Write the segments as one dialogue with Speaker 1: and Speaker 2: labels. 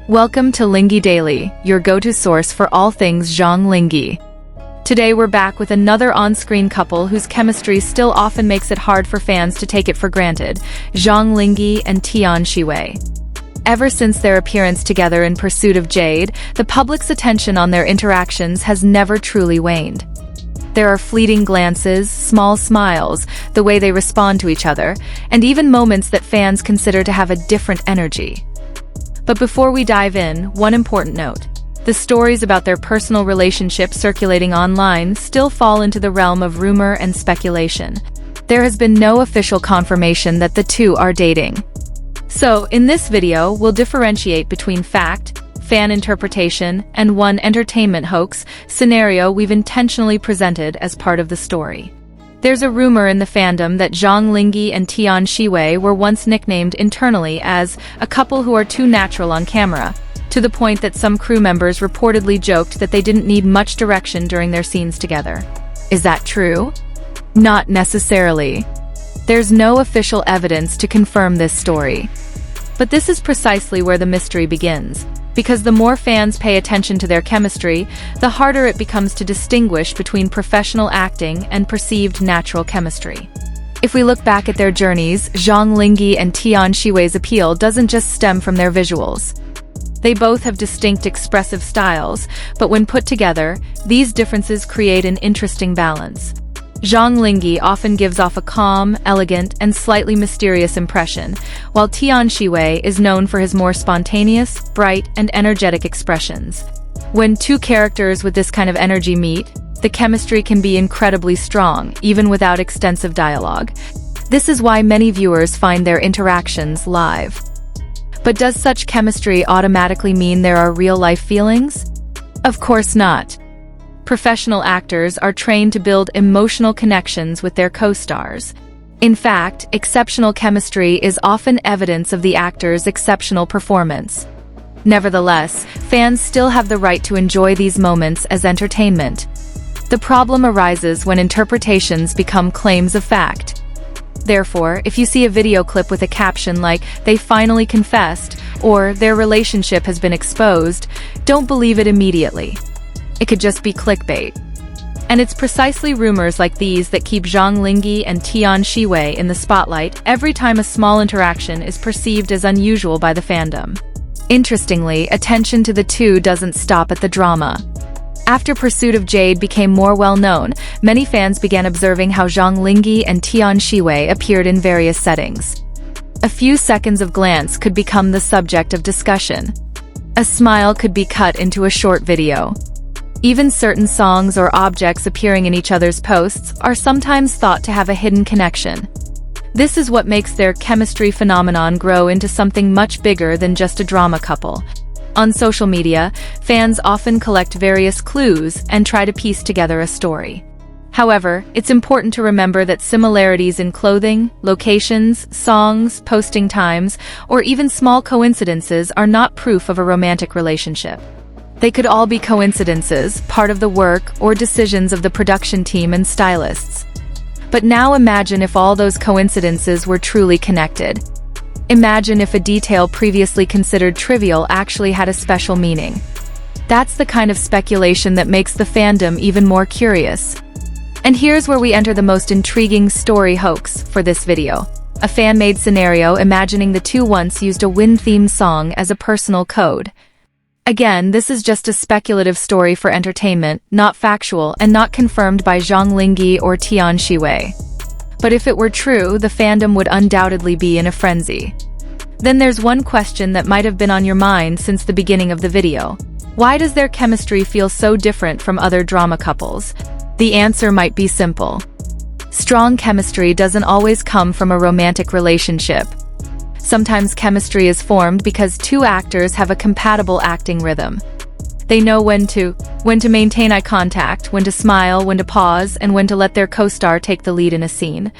Speaker 1: Welcome to Linghe Daily, your go-to source for all things Zhang Linghe. Today we're back with another on-screen couple whose chemistry still often makes it hard for fans to take it for granted, Zhang Linghe and Tian Xiwei. Ever since their appearance together in Pursuit of Jade, the public's attention on their interactions has never truly waned. There are fleeting glances, small smiles, the way they respond to each other, and even moments that fans consider to have a different energy. But before we dive in, one important note. The stories about their personal relationship circulating online still fall into the realm of rumor and speculation. There has been no official confirmation that the two are dating. So, in this video, we'll differentiate between fact, fan interpretation, and one entertainment hoax scenario we've intentionally presented as part of the story. There's a rumor in the fandom that Zhang Linghe and Tian Xiwei were once nicknamed internally as a couple who are too natural on camera, to the point that some crew members reportedly joked that they didn't need much direction during their scenes together. Is that true? Not necessarily. There's no official evidence to confirm this story. But this is precisely where the mystery begins. Because the more fans pay attention to their chemistry, the harder it becomes to distinguish between professional acting and perceived natural chemistry. If we look back at their journeys, Zhang Linghe and Tian Xiwei's appeal doesn't just stem from their visuals. They both have distinct expressive styles, but when put together, these differences create an interesting balance. Zhang Linghe often gives off a calm, elegant, and slightly mysterious impression, while Tian Xiwei is known for his more spontaneous, bright, and energetic expressions. When two characters with this kind of energy meet, the chemistry can be incredibly strong, even without extensive dialogue. This is why many viewers find their interactions live. But does such chemistry automatically mean there are real-life feelings? Of course not. Professional actors are trained to build emotional connections with their co-stars. In fact, exceptional chemistry is often evidence of the actor's exceptional performance. Nevertheless, fans still have the right to enjoy these moments as entertainment. The problem arises when interpretations become claims of fact. Therefore, if you see a video clip with a caption like, "They finally confessed," or "Their relationship has been exposed," don't believe it immediately. It could just be clickbait. And it's precisely rumors like these that keep Zhang Linghe and Tian Xiwei in the spotlight every time a small interaction is perceived as unusual by the fandom. Interestingly, attention to the two doesn't stop at the drama. After Pursuit of Jade became more well-known, many fans began observing how Zhang Linghe and Tian Xiwei appeared in various settings. A few seconds of glance could become the subject of discussion. A smile could be cut into a short video. Even certain songs or objects appearing in each other's posts are sometimes thought to have a hidden connection. This is what makes their chemistry phenomenon grow into something much bigger than just a drama couple. On social media, fans often collect various clues and try to piece together a story. However, it's important to remember that similarities in clothing, locations, songs, posting times, or even small coincidences are not proof of a romantic relationship. They could all be coincidences, part of the work or decisions of the production team and stylists. But now imagine if all those coincidences were truly connected. Imagine if a detail previously considered trivial actually had a special meaning. That's the kind of speculation that makes the fandom even more curious. And here's where we enter the most intriguing story hoax for this video. A fan-made scenario imagining the two once used a Wind-themed song as a personal code. Again, this is just a speculative story for entertainment, not factual and not confirmed by Zhang Linghe or Tian Xiwei. But if it were true, the fandom would undoubtedly be in a frenzy. Then there's one question that might have been on your mind since the beginning of the video. Why does their chemistry feel so different from other drama couples? The answer might be simple. Strong chemistry doesn't always come from a romantic relationship. Sometimes chemistry is formed because two actors have a compatible acting rhythm. They know when to maintain eye contact, when to smile, when to pause, and when to let their co-star take the lead in a scene.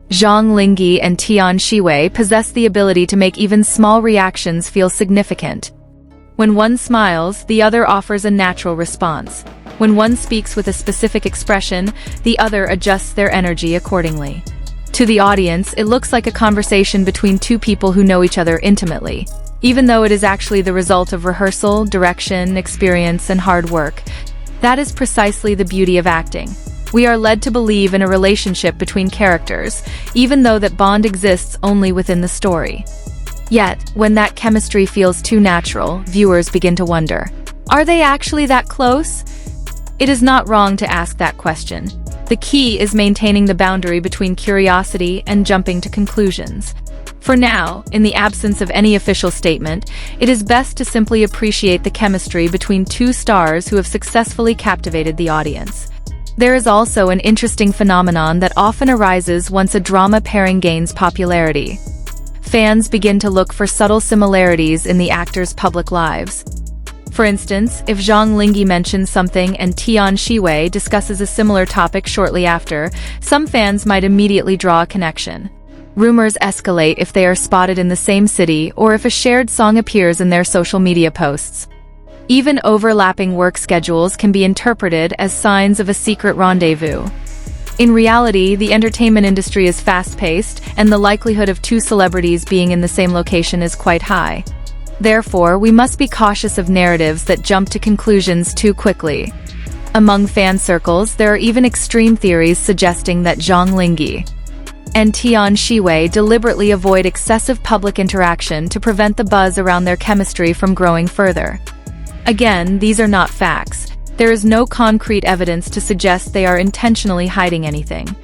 Speaker 1: Zhang Linghe and Tian Xiwei possess the ability to make even small reactions feel significant. When one smiles, the other offers a natural response. When one speaks with a specific expression, the other adjusts their energy accordingly. To the audience, it looks like a conversation between two people who know each other intimately. even though it is actually the result of rehearsal, direction, experience, and hard work. That is precisely the beauty of acting. We are led to believe in a relationship between characters, even though that bond exists only within the story. Yet, when that chemistry feels too natural, viewers begin to wonder, are they actually that close? It is not wrong to ask that question. The key is maintaining the boundary between curiosity and jumping to conclusions. For now, in the absence of any official statement, it is best to simply appreciate the chemistry between two stars who have successfully captivated the audience. There is also an interesting phenomenon that often arises once a drama pairing gains popularity. Fans begin to look for subtle similarities in the actors' public lives. For instance, if Zhang Linghe mentions something and Tian Xiwei discusses a similar topic shortly after, some fans might immediately draw a connection. Rumors escalate if they are spotted in the same city or if a shared song appears in their social media posts. Even overlapping work schedules can be interpreted as signs of a secret rendezvous. In reality, the entertainment industry is fast-paced, and the likelihood of two celebrities being in the same location is quite high. Therefore, we must be cautious of narratives that jump to conclusions too quickly. Among fan circles, there are even extreme theories suggesting that Zhang Linghe and Tian Xiwei deliberately avoid excessive public interaction to prevent the buzz around their chemistry from growing further. Again, these are not facts. There is no concrete evidence to suggest they are intentionally hiding anything.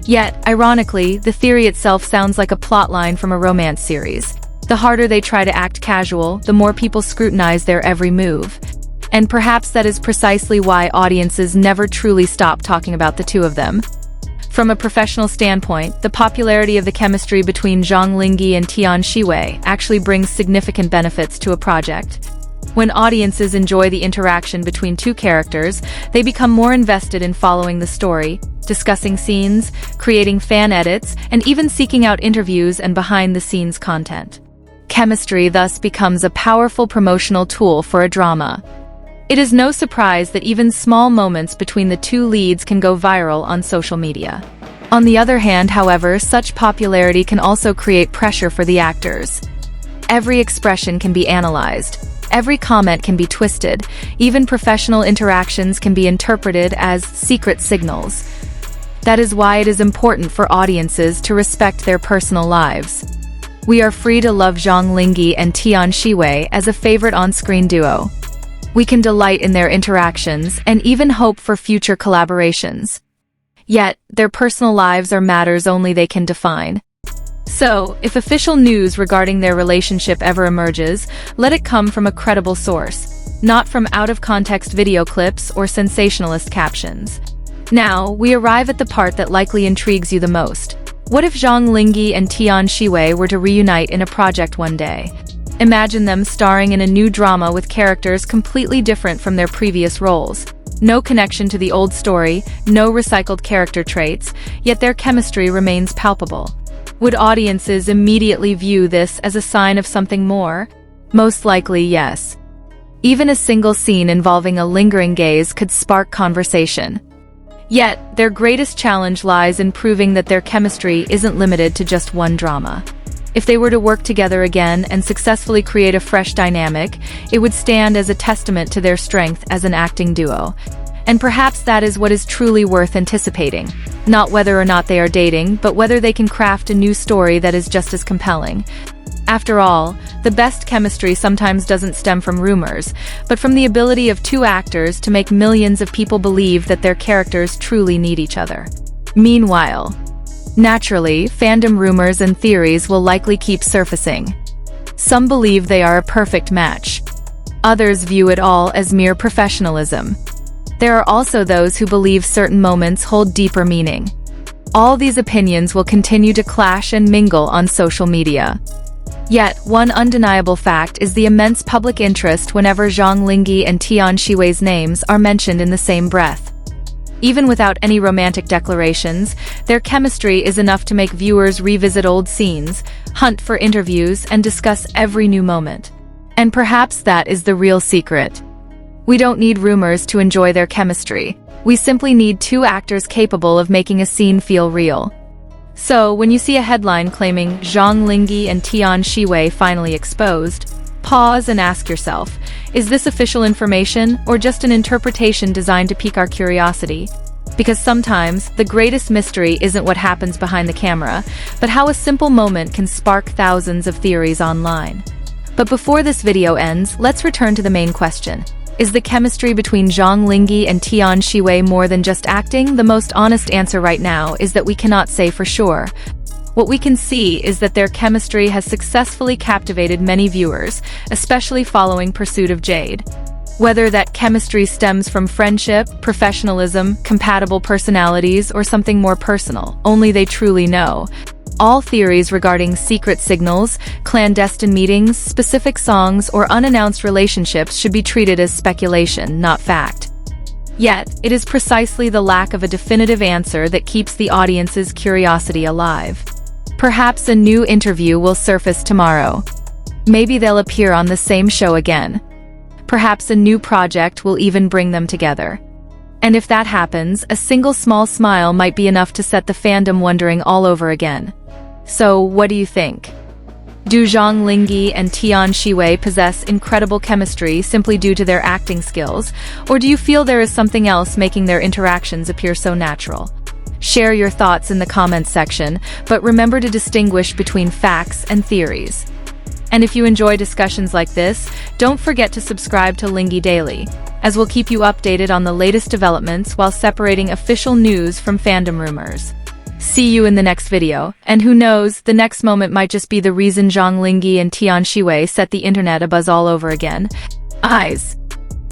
Speaker 1: Yet, ironically, the theory itself sounds like a plotline from a romance series. The harder they try to act casual, the more people scrutinize their every move. And perhaps that is precisely why audiences never truly stop talking about the two of them. From a professional standpoint, the popularity of the chemistry between Zhang Linghe and Tian Xiwei actually brings significant benefits to a project. When audiences enjoy the interaction between two characters, they become more invested in following the story, discussing scenes, creating fan edits, and even seeking out interviews and behind-the-scenes content. Chemistry thus becomes a powerful promotional tool for a drama. It is no surprise that even small moments between the two leads can go viral on social media. On the other hand, however, such popularity can also create pressure for the actors. Every expression can be analyzed. Every comment can be twisted. Even professional interactions can be interpreted as secret signals. That is why it is important for audiences to respect their personal lives. We are free to love Zhang Linghe and Tian Xiwei as a favorite on-screen duo. We can delight in their interactions and even hope for future collaborations. Yet, their personal lives are matters only they can define. So, if official news regarding their relationship ever emerges, let it come from a credible source, not from out-of-context video clips or sensationalist captions. Now, we arrive at the part that likely intrigues you the most. What if Zhang Linghe and Tian Xiwei were to reunite in a project one day? Imagine them starring in a new drama with characters completely different from their previous roles. No connection to the old story, no recycled character traits, yet their chemistry remains palpable. Would audiences immediately view this as a sign of something more? Most likely, yes. Even a single scene involving a lingering gaze could spark conversation. Yet, their greatest challenge lies in proving that their chemistry isn't limited to just one drama. If they were to work together again and successfully create a fresh dynamic, it would stand as a testament to their strength as an acting duo. And perhaps that is what is truly worth anticipating. Not whether or not they are dating, but whether they can craft a new story that is just as compelling. After all, the best chemistry sometimes doesn't stem from rumors, but from the ability of two actors to make millions of people believe that their characters truly need each other. Meanwhile, naturally, fandom rumors and theories will likely keep surfacing. Some believe they are a perfect match. Others view it all as mere professionalism. There are also those who believe certain moments hold deeper meaning. All these opinions will continue to clash and mingle on social media. Yet, one undeniable fact is the immense public interest whenever Zhang Linghe and Tian Xiwei's names are mentioned in the same breath. Even without any romantic declarations, their chemistry is enough to make viewers revisit old scenes, hunt for interviews, and discuss every new moment. And perhaps that is the real secret. We don't need rumors to enjoy their chemistry. We simply need two actors capable of making a scene feel real. So, when you see a headline claiming Zhang Linghe and Tian Xiwei finally exposed, Pause and ask yourself, is this official information or just an interpretation designed to pique our curiosity? Because sometimes, the greatest mystery isn't what happens behind the camera, but how a simple moment can spark thousands of theories online. But before this video ends, let's return to the main question. Is the chemistry between Zhang Linghe and Tian Xiwei more than just acting? The most honest answer right now is that we cannot say for sure. What we can see is that their chemistry has successfully captivated many viewers, especially following Pursuit of Jade. Whether that chemistry stems from friendship, professionalism, compatible personalities, or something more personal, only they truly know. All theories regarding secret signals, clandestine meetings, specific songs, or unannounced relationships should be treated as speculation, not fact. Yet, it is precisely the lack of a definitive answer that keeps the audience's curiosity alive. Perhaps a new interview will surface tomorrow. Maybe they'll appear on the same show again. Perhaps a new project will even bring them together. And if that happens, a single small smile might be enough to set the fandom wondering all over again. So, what do you think? Do Zhang Linghe and Tian Xiwei possess incredible chemistry simply due to their acting skills, or do you feel there is something else making their interactions appear so natural? Share your thoughts in the comments section, but remember to distinguish between facts and theories. And if you enjoy discussions like this, don't forget to subscribe to Linghe Daily, as we'll keep you updated on the latest developments while separating official news from fandom rumors. See you in the next video, and who knows, the next moment might just be the reason Zhang Linghe and Tian Xiwei set the internet abuzz all over again. Eyes.